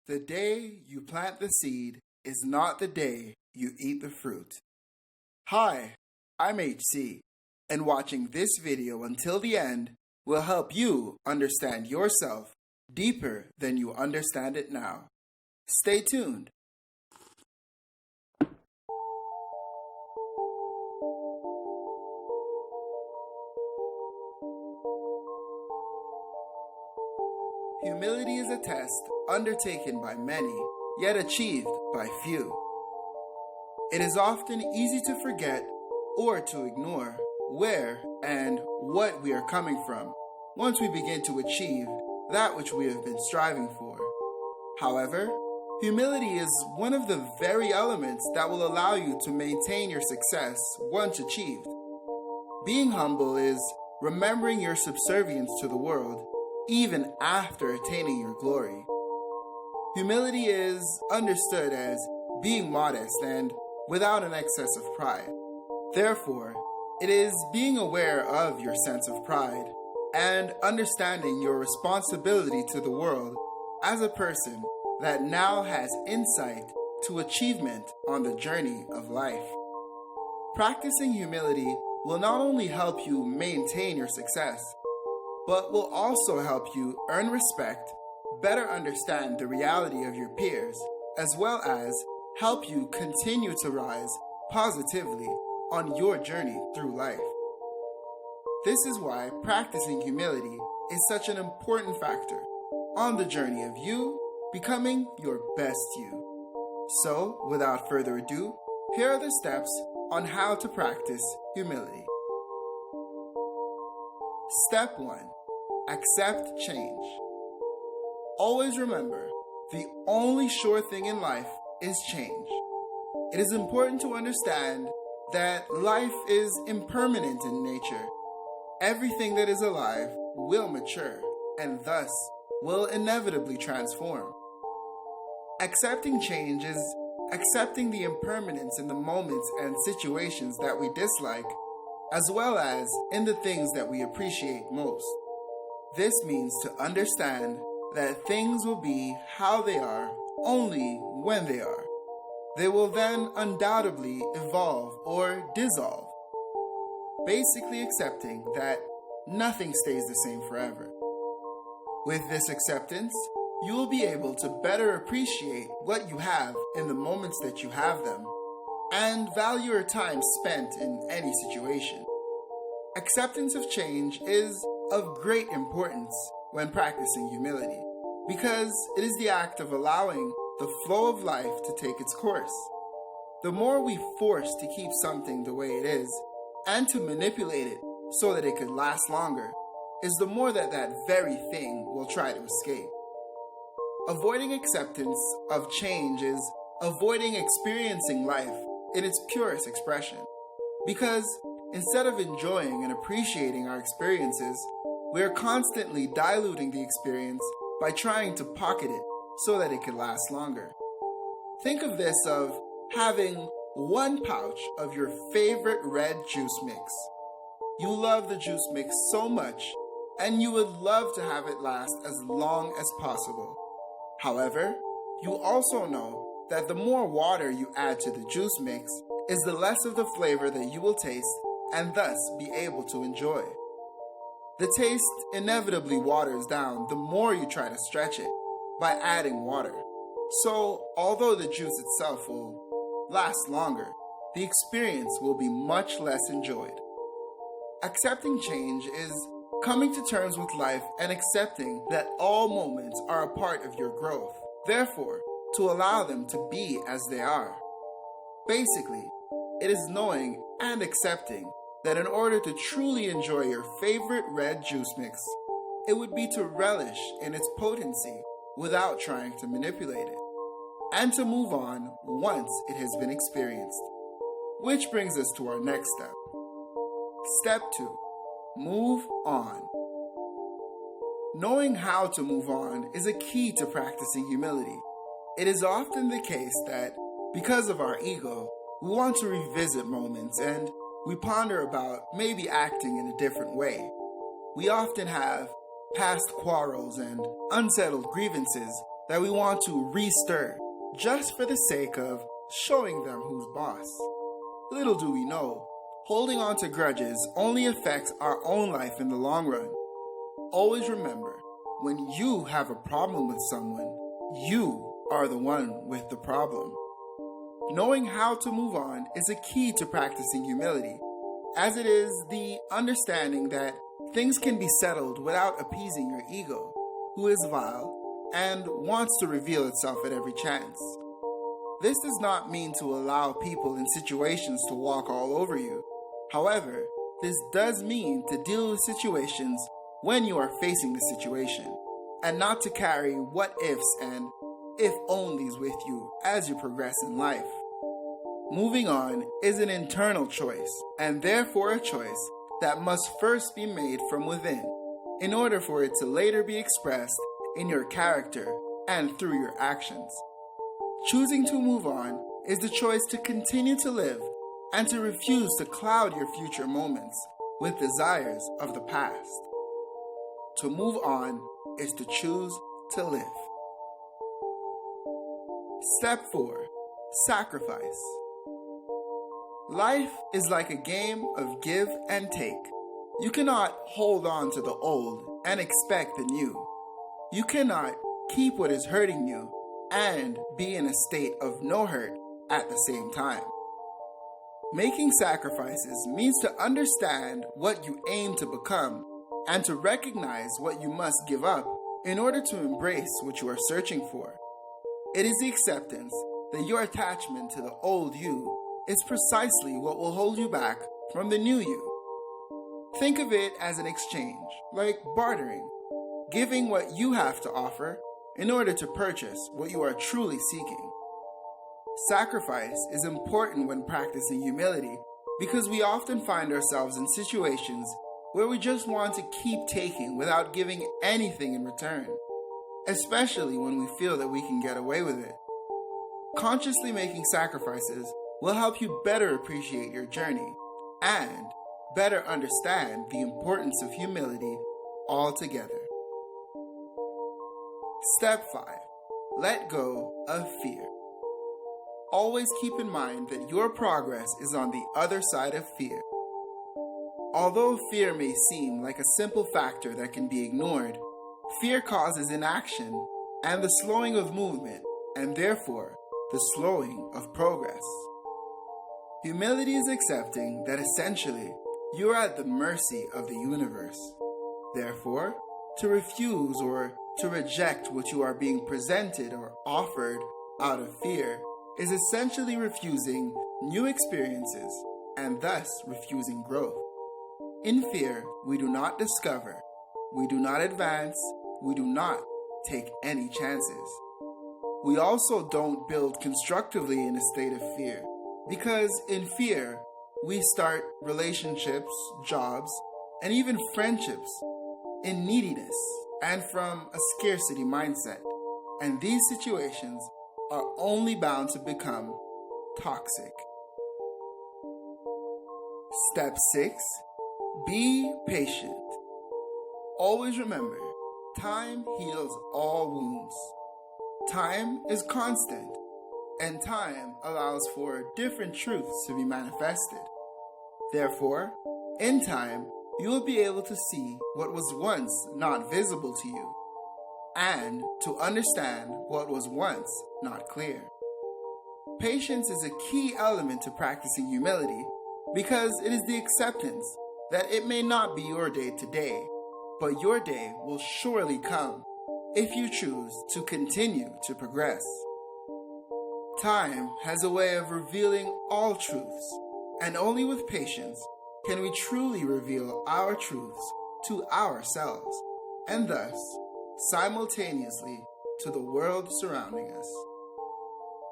The day you plant the seed is not the day you eat the fruit. Hi, I'm HC, and watching this video until the end will help you understand yourself deeper than you understand it now. Stay tuned. Humility is a test undertaken by many, yet achieved by few. It is often easy to forget or to ignore where and what we are coming from once we begin to achieve that which we have been striving for. However, humility is one of the very elements that will allow you to maintain your success once achieved. Being humble is remembering your subservience to the world even after attaining your glory. Humility is understood as being modest and without an excess of pride. Therefore, it is being aware of your sense of pride and understanding your responsibility to the world as a person that now has insight to achievement on the journey of life. Practicing humility will not only help you maintain your success, but will also help you earn respect, better understand the reality of your peers, as well as help you continue to rise positively on your journey through life. This is why practicing humility is such an important factor on the journey of you becoming your best you. So, without further ado, here are the steps on how to practice humility. Step 1. Accept change. Always remember, the only sure thing in life is change. It is important to understand that life is impermanent in nature. Everything that is alive will mature and thus will inevitably transform. Accepting change is accepting the impermanence in the moments and situations that we dislike, as well as in the things that we appreciate most. This means to understand that things will be how they are only when they are. They will then undoubtedly evolve or dissolve. Basically accepting that nothing stays the same forever. With this acceptance, you will be able to better appreciate what you have in the moments that you have them, and value your time spent in any situation. Acceptance of change is of great importance when practicing humility, because it is the act of allowing the flow of life to take its course. The more we force to keep something the way it is, and to manipulate it so that it could last longer, is the more that that very thing will try to escape. Avoiding acceptance of change is avoiding experiencing life in its purest expression, because instead of enjoying and appreciating our experiences, we are constantly diluting the experience by trying to pocket it so that it could last longer. Think of this of having one pouch of your favorite red juice mix. You love the juice mix so much, and you would love to have it last as long as possible. However, you also know that the more water you add to the juice mix is the less of the flavor that you will taste and thus be able to enjoy. The taste inevitably waters down the more you try to stretch it by adding water. So, although the juice itself will last longer, the experience will be much less enjoyed. Accepting change is coming to terms with life and accepting that all moments are a part of your growth. Therefore, to allow them to be as they are. Basically, it is knowing and accepting that in order to truly enjoy your favorite red juice mix, it would be to relish in its potency without trying to manipulate it, and to move on once it has been experienced. Which brings us to our next step. Step 2. Move on. Knowing how to move on is a key to practicing humility. It is often the case that, because of our ego, we want to revisit moments and we ponder about maybe acting in a different way. We often have past quarrels and unsettled grievances that we want to re-stir just for the sake of showing them who's boss. Little do we know, holding on to grudges only affects our own life in the long run. Always remember, when you have a problem with someone, you are the one with the problem. Knowing how to move on is a key to practicing humility, as it is the understanding that things can be settled without appeasing your ego, who is vile and wants to reveal itself at every chance. This does not mean to allow people in situations to walk all over you. However, this does mean to deal with situations when you are facing the situation, and not to carry what ifs and if onlys with you as you progress in life. Moving on is an internal choice, and therefore a choice that must first be made from within, in order for it to later be expressed in your character and through your actions. Choosing to move on is the choice to continue to live and to refuse to cloud your future moments with desires of the past. To move on is to choose to live. Step 4. Sacrifice. Life is like a game of give and take. You cannot hold on to the old and expect the new. You cannot keep what is hurting you and be in a state of no hurt at the same time. Making sacrifices means to understand what you aim to become and to recognize what you must give up in order to embrace what you are searching for. It is the acceptance that your attachment to the old you is precisely what will hold you back from the new you. Think of it as an exchange, like bartering, giving what you have to offer in order to purchase what you are truly seeking. Sacrifice is important when practicing humility because we often find ourselves in situations where we just want to keep taking without giving anything in return, especially when we feel that we can get away with it. Consciously making sacrifices will help you better appreciate your journey and better understand the importance of humility altogether. Step 5. Let go of fear. Always keep in mind that your progress is on the other side of fear. Although fear may seem like a simple factor that can be ignored, fear causes inaction and the slowing of movement, and therefore the slowing of progress. Humility is accepting that essentially you are at the mercy of the universe. Therefore, to refuse or to reject what you are being presented or offered out of fear is essentially refusing new experiences and thus refusing growth. In fear, we do not discover, we do not advance, we do not take any chances. We also don't build constructively in a state of fear, because in fear, we start relationships, jobs, and even friendships in neediness and from a scarcity mindset. And these situations are only bound to become toxic. Step 6. Be patient. Always remember, time heals all wounds. Time is constant, and time allows for different truths to be manifested. Therefore, in time, you will be able to see what was once not visible to you, and to understand what was once not clear. Patience is a key element to practicing humility because it is the acceptance that it may not be your day today, but your day will surely come if you choose to continue to progress. Time has a way of revealing all truths, and only with patience can we truly reveal our truths to ourselves, and thus simultaneously to the world surrounding us.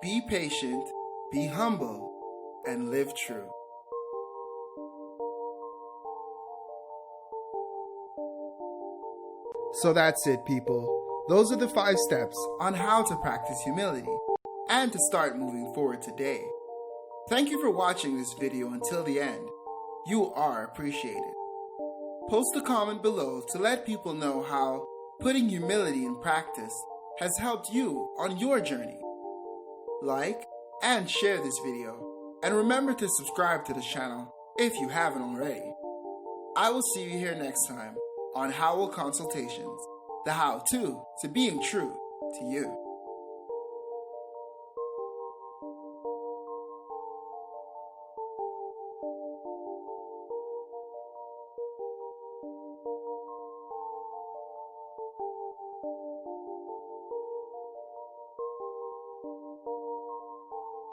Be patient, be humble, and live true. So that's it, people. Those are the 5 steps on how to practice humility and to start moving forward today. Thank you for watching this video until the end. You are appreciated. Post a comment below to let people know how putting humility in practice has helped you on your journey. Like and share this video, and remember to subscribe to this channel if you haven't already. I will see you here next time on Howell Consultations, the how-to being true to you.